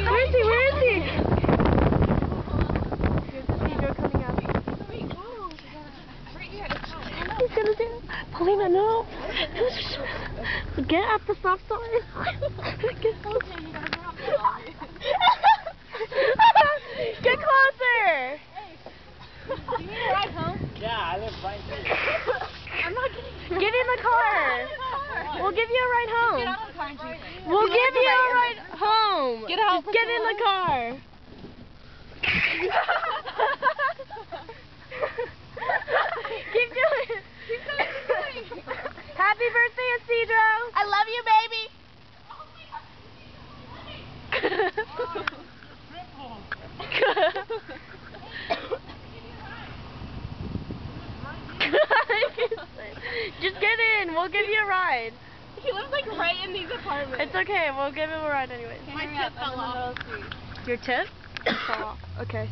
Where is he? Where is he? Here's Cedro coming up. He's gonna do it. Paulina, no. Get at the stop sign. Get closer. Do you need a ride home? Yeah, I live right here. I'm not getting Get in the car. We'll give you a ride home. Get out of the car and juice it. We'll give you a ride home. Get out. Just get in the car. Keep doing it. Happy birthday, Isidro. I love you, baby. Just get in. We'll give you a ride. He lives like right in these apartments. It's okay. We'll give him a ride anyways. My tip fell off. Your tip? Fell off. Okay.